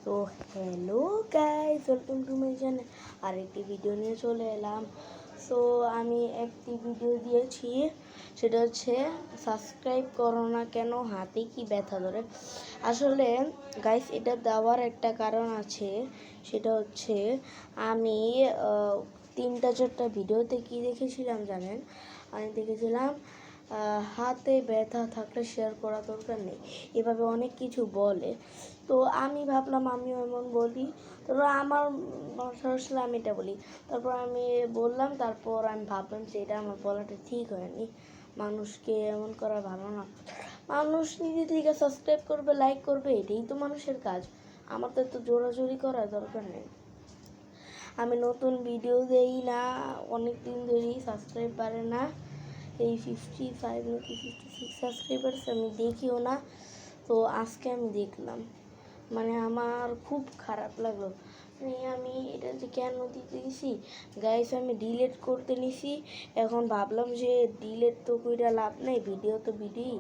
তো hello guys, welcome to my channel. আরেকটি video নিয়ে চলে এলাম। সো আমি একটি ভিডিও দিয়েছি, সেটা হচ্ছে সাবস্ক্রাইব করো না কেন, হাতে কি ব্যথা ধরে। আসলে গাইস, এটা দেওয়ার একটা কারণ আছে, সেটা হচ্ছে আমি 3-4টা ভিডিওতে কি দেখেছিলাম জানেন? আমি দেখেছিলাম হাতে ব্যথা থাকলে শেয়ার করা দরকার নেই, এভাবে অনেক কিছু বলে। তো আমি ভাবলাম আমিও এমন বলি, তারপর আমার সরাসরি আমি এটা বলি, তারপর আমি বললাম, তারপর আমি ভাবলাম যে এটা আমার বলাটা ঠিক হয়নি, মানুষকে এমন করা ভালো না। মানুষ নিজে থেকে সাবস্ক্রাইব করবে, লাইক করবে, এটাই তো মানুষের কাজ। আমার তো এত জোরাজোরি করার দরকার নেই। আমি নতুন ভিডিও দেই না অনেক দিন ধরেই, সাবস্ক্রাইব বাড়ে না। এই 55 নাকি 56 সাবস্ক্রাইবার্স আমি দেখিও না। তো আজকে আমি দেখলাম, মানে আমার খুব খারাপ লাগলো। মানে আমি এটা যে কেন দিতে গেছি গাইস, আমি ডিলিট করতে নিছি। এখন ভাবলাম যে ডিলিট তো কইরা লাভ নেই, ভিডিও তো ভিডিও,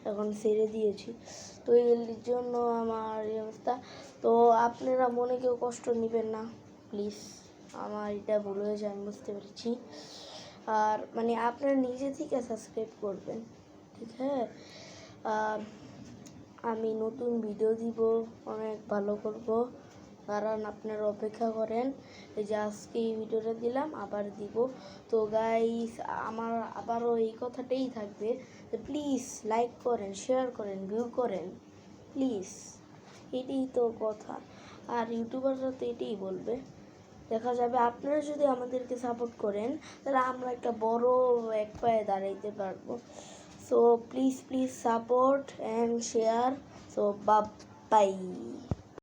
এখন ছেড়ে দিয়েছি। তো এর জন্য আমার এই অবস্থা। তো আপনারা মনে কেউ কষ্ট নেবেন না প্লিজ, আমার এটা ভুল হয়েছে, আমি বুঝতে পেরেছি। আর মানে আপনারা নিজে থেকে সাবস্ক্রাইব করবেন, ঠিক হ্যাঁ। আমি নতুন ভিডিও দিব, অনেক ভালো করব, কারণ আপনারা অপেক্ষা করেন। এই যে আজকে এই ভিডিওটা দিলাম, আবার দিব। তো গাইস, আমার আবারও এই কথাটাই থাকবে যে প্লিজ লাইক করেন, শেয়ার করেন, ভিউ করেন প্লিজ, এটাই তো কথা। আর ইউটিউবাররা তো এটাই বলবে। দেখা যাবে আপনারা যদি আমাদেরকে সাপোর্ট করেন, তাহলে আমরা একটা বড় এক পায়ে দাঁড়াইতে পারবো। So please support and share. So by.